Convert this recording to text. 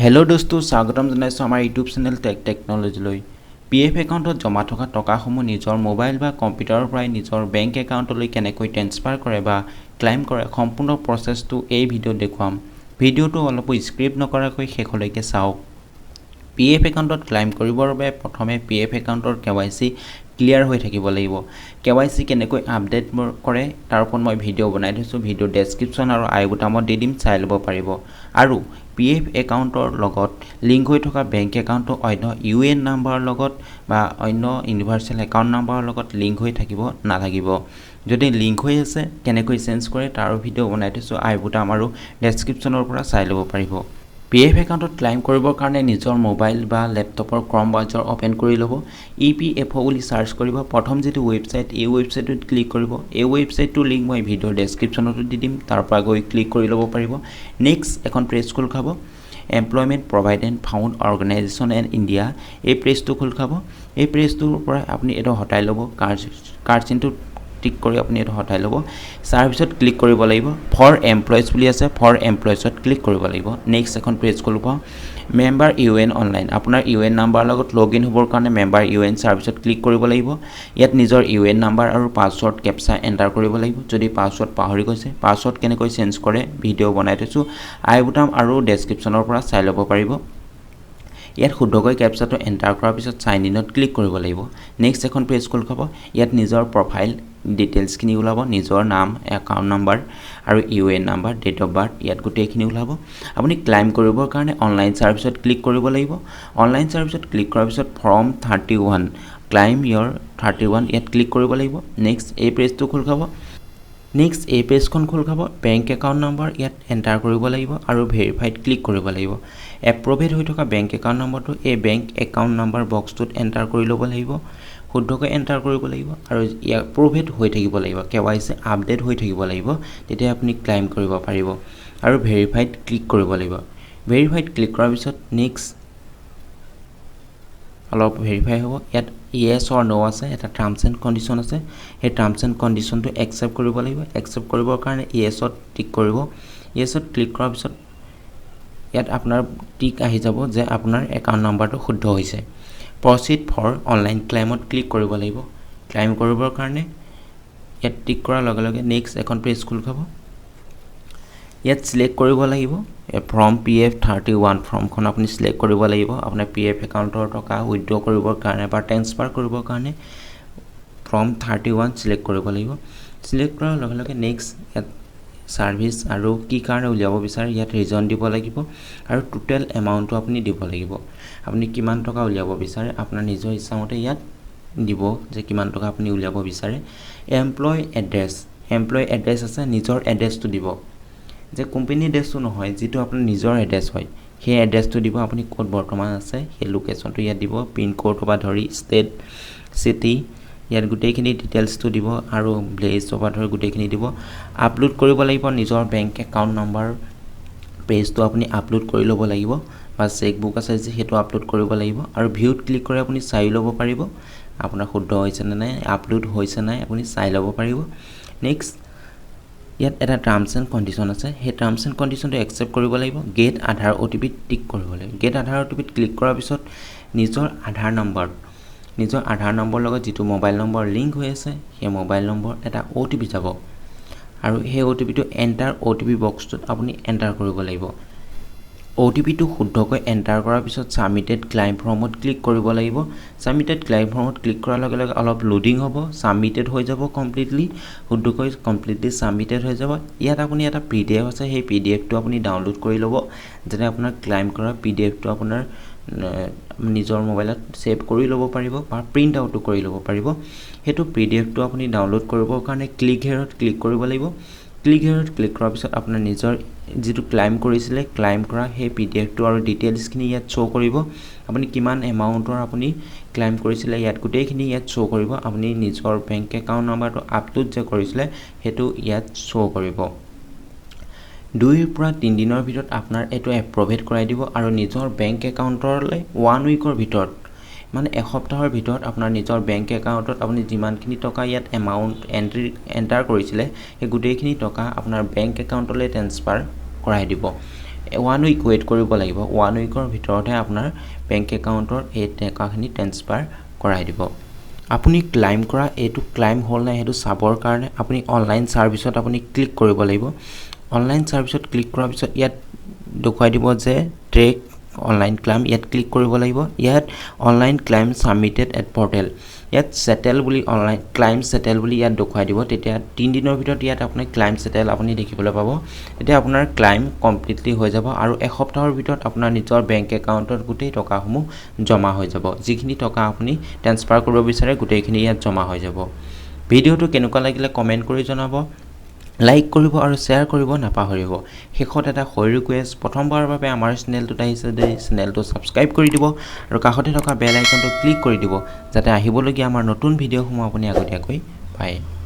hello दोस्तों स्वागतम जनाइছো আমাৰ YouTube channel tech technology PF একাউণ্টত জমা থকা টকাসমূহ নিজৰ মোবাইল বা কম্পিউটাৰৰ পৰা নিজৰ বেংক একাউণ্টলৈ কেনেকৈ ট্ৰান্সফাৰ কৰে বা ক্লেইম কৰে সম্পূৰ্ণ প্ৰচেছটো এই ভিডিঅ'ত দেখুৱাম ভিডিঅ'টো অলপ স্ক্ৰিপ্ট নকৰাকৈ শেষলৈকে চাওক পিএফ একাউণ্টত ক্লেইম কৰিবৰ বাবে প্ৰথমে পিএফ একাউণ্টৰ কেৱাইসি ক্লিয়াৰ হৈ থাকিব লাগিব কেৱাইসি কেনেকৈ আপডেট কৰে তাৰ ওপৰত মই ভিডিঅ' বনাই থৈছো ভিডিঅ' ডেসক্ৰিপচন আৰু আই বুটামত দি দিম চাই ল'ব পাৰিব আৰু পিএফ একাউণ্টৰ লগত লিংক হৈ থকা বেংক একাউণ্টটো অন্য ইউএন নাম্বাৰৰ লগত বা অন্য ইউনিভাৰ্সেল একাউণ্ট নাম্বাৰৰ লগত লিংক হৈ থাকিব নালাগিব যদি লিংক হৈ আছে কেনেকৈ চেঞ্জ কৰে তাৰ ভিডিঅ' বনাই থৈছো আই বুটাম আৰু ডেসক্ৰিপচনৰ পৰা চাই ল'ব পাৰিব পিএফ একাউণ্টত ক্লেইম কৰিবৰ কাৰণে নিজৰ মোবাইল বা ল্যাপটপৰ ক্ৰম ব্ৰাউজাৰ ওপেন কৰি ল'ব ইপিএফও বুলি সাৰ্চ কৰিব প্ৰথম যেটো ৱেবসাইট এই ৱেবসাইটত ক্লিক কৰিব এই ৱেবসাইটটোৰ লিংক মই ভিডিঅ'ৰ ডেসক্ৰিপচনত দি দিম তাৰ পৰা গৈ ক্লিক কৰি ল'ব পাৰিব নেক্সট এখন পেজ খোল খাব employment প্ৰভাইডেন্ট found organisation in India এই পেজটো খোল খাব এই পেজটোৰ পৰা আপুনি এটা হটাই ল'ব কাৰ্ড চিনটো টিক কৰি আপুনি এটা হটাই ল'ব সাৰ্ভিসত ক্লিক কৰিব লাগিব ফৰ এমপ্লয়িজ বুলি আছে ফৰ এমপ্লয়িজত ক্লিক কৰিব লাগিব নেক্সট এখন পেজ খুলিব মেম্বাৰ ইউএন অনলাইন আপোনাৰ ইউএন নাম্বাৰ লগত লগইন হ'বৰ কাৰণে মেম্বাৰ ইউএন সাৰ্ভিসত ক্লিক কৰিব লাগিব ইয়াত নিজৰ ইউএন নাম্বাৰ আৰু পাছৱৰ্ড কেপচা এন্টাৰ কৰিব লাগিব যদি পাছৱৰ্ড পাহৰি গৈছে পাছৱৰ্ড কেনেকৈ চেঞ্জ কৰে ভিডিঅ' বনাই থৈছো আই বুটাম আৰু ডেসক্ৰিপচনৰ পৰা চাই ল'ব পাৰিব ইয়াত শুদ্ধকৈ কেপচাটো এন্টাৰ কৰাৰ পিছত সাইন ইনত ক্লিক কৰিব লাগিব নেক্সট এখন পেজ খোল খাব ইয়াত নিজৰ প্ৰফাইল ডিটেইলছ খিনি ওলাব নিজৰ নাম একাউণ্ট নাম্বাৰ আৰু UN number date of birth ইয়াত গোটেইখিনি ওলাব আপুনি ক্লেইম কৰিবৰ কাৰণে অনলাইন সাৰ্ভিসত ক্লিক কৰিব লাগিব অনলাইন সাৰ্ভিসত ক্লিক কৰাৰ পিছত ফৰ্ম 31 ক্লেইম ইয়ৰ 31 ইয়াত ক্লিক কৰিব লাগিব নেক্সট এই পেজটো খোল খাব নেক্সট এই পেজখন খোল খাব বেংক একাউণ্ট নাম্বাৰ ইয়াত এন্টাৰ কৰিব লাগিব আৰু ভেৰিফাইড ক্লিক কৰিব লাগিব এপ্ৰুভড হৈ থকা বেংক একাউণ্ট নাম্বাৰটো এই বেংক একাউণ্ট নাম্বাৰ বক্সটোত এন্টাৰ কৰি ল'ব লাগিব শুদ্ধকৈ এন্টাৰ কৰিব লাগিব আৰু এপ্ৰুভড হৈ থাকিব লাগিব কেৱাইসি আপডেট হৈ থাকিব লাগিব তেতিয়া আপুনি ক্লেইম কৰিব পাৰিব আৰু ভেৰিফাইড ক্লিক কৰিব লাগিব ভেৰিফাইড ক্লিক কৰাৰ পিছত নেক্সট অলপ ভেৰিফাই হ'ব ইয়াত yes or no আছে এটা টাৰ্মছ এণ্ড কণ্ডিশ্যন আছে এই টাৰ্মছ এণ্ড কণ্ডিশ্যনটো একচেপ্ট কৰিব লাগিব একচেপ্ট কৰিবৰ কাৰণে yes-ত টিক কৰিব yes-ত ক্লিক কৰাৰ পিছত ইয়াত আপোনাৰ টিক আহি যাব যে আপোনাৰ একাউণ্ট নাম্বাৰটো শুদ্ধ হৈছে প্ৰচিড ফৰ অনলাইন ক্লেইমত ক্লিক কৰিব লাগিব ক্লেইম কৰিবৰ কাৰণে ইয়াত টিক কৰাৰ লগে লগে নেক্সট এখন পেজ খোল খাব ইয়াত সিলেক্ট কৰিব লাগিব ফ্ৰম পিএফ 31 ফৰ্মখন আপুনি সিলেক্ট কৰিব লাগিব আপোনাৰ পিএফ একাউণ্টৰ টকা উইথড্ৰ কৰিবৰ কাৰণে বা ট্ৰান্সফাৰ কৰিবৰ কাৰণে ফৰ্ম 31 সিলেক্ট কৰিব লাগিব সিলেক্ট কৰাৰ লগে লগে নেক্সট ইয়াত সাৰ্ভিস আৰু কি কাৰণে উলিয়াব বিচাৰে ইয়াত ৰিজন দিব লাগিব আৰু টোটাল এমাউণ্টটো আপুনি দিব লাগিব আপুনি কিমান টকা উলিয়াব বিচাৰে আপোনাৰ নিজৰ ইচ্ছামতে ইয়াত দিব যে কিমান টকা আপুনি উলিয়াব বিচাৰে এমপ্লয় এড্ৰেছ আছে নিজৰ এড্ৰেছটো দিব যে কোম্পানী এড্ৰেছটো নহয় যেটো আপোনাৰ নিজৰ এড্ৰেছ হয় সেই এড্ৰেছটো দিব আপুনি ক'ত বৰ্তমান আছে সেই লোকেশনটো ইয়াত দিব পিন কোড বা ধৰি ষ্টেট সিটি ইয়াত গোটেইখিনি ডিটেইলছটো দিব আৰু ভিলেজ বা ধৰি গোটেইখিনি দিব আপলোড কৰিব লাগিব নিজৰ বেংক একাউণ্ট নাম্বাৰ পেজটো আপুনি আপলোড কৰি ল'ব লাগিব বা চেকবুক আছে যে হেতু আপলোড কৰিব লাগিব আৰু ভিউত ক্লিক কৰি আপুনি চাই ল'ব পাৰিব আপোনাৰ শুদ্ধ হৈছে নে নাই আপলোড হৈছে নাই আপুনি চাই ল'ব পাৰিব নেক্সট ইয়াত এটা টাৰ্মছ এণ্ড কণ্ডিশ্যন আছে সেই টাৰ্মছ এণ্ড কণ্ডিশ্যনটো একচেপ্ট কৰিব লাগিব গেট আধাৰ OTP টিক কৰিব লাগিব গেট আধাৰ OTP ক্লিক কৰাৰ পিছত নিজৰ আধাৰ নম্বৰ লগত যেটো মোবাইল নম্বৰ লিংক হৈ আছে সেই মোবাইল নম্বৰ এটা OTP যাব আৰু সেই OTPটো এন্টাৰ OTP বক্সটোত আপুনি এন্টাৰ কৰিব লাগিব OTPটো শুদ্ধকৈ এন্টাৰ কৰাৰ পিছত সাবমিটেড ক্লেইম ফৰ্মত ক্লিক কৰিব লাগিব সাবমিটেড ক্লেইম ফৰ্মত ক্লিক কৰাৰ লগে লগে অলপ লোডিং হ'ব সাবমিটেড হৈ যাব কমপ্লিটলি শুদ্ধকৈ কমপ্লিটলি সাবমিটেড হৈ যাব ইয়াত আপুনি এটা PDF আছে সেই PDFটো আপুনি ডাউনলোড কৰি ল'ব যেনে আপোনাৰ ক্লেইম কৰা PDFটো আপোনাৰ নিজৰ মোবাইলত সেভ কৰি ল'ব পাৰিব বা প্ৰিন্ট আউট কৰি ল'ব পাৰিব হেতু PDFটো আপুনি ডাউনলোড কৰিবৰ কাৰণে ক্লিক হেৰত ক্লিক কৰিব লাগিব ক্লিক হেৰত ক্লিক কৰাৰ পিছত আপোনাৰ নিজৰ যেটো ক্লেইম কৰিছিলে ক্লেইম কৰা সেই PDFটো আৰু ডিটেইলছখিনি ইয়াত শো কৰিব আপুনি কিমান এমাউণ্টৰ আপুনি ক্লেইম কৰিছিলে ইয়াত গোটেইখিনি ইয়াত শো কৰিব আপুনি নিজৰ বেংক একাউণ্ট নাম্বাৰটো আপলোড যে কৰিছিলে হেতু ইয়াত শো কৰিব 2 পৰা 3 দিনৰ ভিতৰত আপোনাৰ এটো এপ্ৰুভড কৰাই দিব আৰু নিজৰ বেংক একাউণ্টৰলৈ 1 উইকৰ ভিতৰত মানে এসপ্তাহৰ ভিতৰত আপোনাৰ নিজৰ বেংক একাউণ্টত আপুনি যিমানখিনি টকা ইয়াত এমাউণ্ট এন্টাৰ কৰিছিলে সেই গোটেইখিনি টকা আপোনাৰ বেংক একাউণ্টলৈ ট্ৰান্সফাৰ কৰাই দিব 1 উইক ৱেইট কৰিব লাগিব 1 উইকৰ ভিতৰতে আপোনাৰ বেংক একাউণ্টৰ এই টকাখিনি ট্ৰান্সফাৰ কৰাই দিব আপুনি ক্লাইম কৰা এইটো ক্লাইম হ'ল নাই হেতু চাবৰ কাৰণে আপুনি অনলাইন সাৰ্ভিসত আপুনি ক্লিক কৰিব লাগিব অনলাইন সাৰ্ভিসত ক্লিক কৰাৰ পিছত ইয়াত দেখুৱাই দিব যে ট্ৰেক অনলাইন ক্লাইম ইয়াত ক্লিক কৰিব লাগিব ইয়াত online claim submitted at portal ইয়াত সেটেল বুলি অনলাইন ক্লাইম সেটেল বুলি ইয়াত দেখুৱাই দিব তেতিয়া 3 দিনৰ ভিতৰত ইয়াত আপুনি ক্লাইম সেটেল আপুনি দেখিবলৈ পাব এতিয়া আপোনাৰ ক্লাইম কমপ্লিটলি হৈ যাব আৰু এসপ্তাহৰ ভিতৰত আপোনাৰ নিজৰ বেংক একাউণ্টত গোটেই টকাসমূহ জমা হৈ যাব যিখিনি টকা আপুনি ট্ৰান্সফাৰ কৰিব বিচাৰে গোটেইখিনি ইয়াত জমা হৈ যাব ভিডিওটো কেনেকুৱা লাগিলে কমেন্ট কৰি জনাব লাইক কৰিব আৰু শেয়াৰ কৰিব নাপাহৰিব শেষত এটা ৰিকুৱেষ্ট প্ৰথমবাৰৰ বাবে আমাৰ চেনেলটোত আহিছে যে চেনেলটো সাবস্ক্ৰাইব কৰি দিব আৰু কাষতে থকা বেল আইকনটো ক্লিক কৰি দিব যাতে আহিবলগীয়া আমাৰ নতুন ভিডিওসমূহ আপুনি আগতীয়াকৈ পায়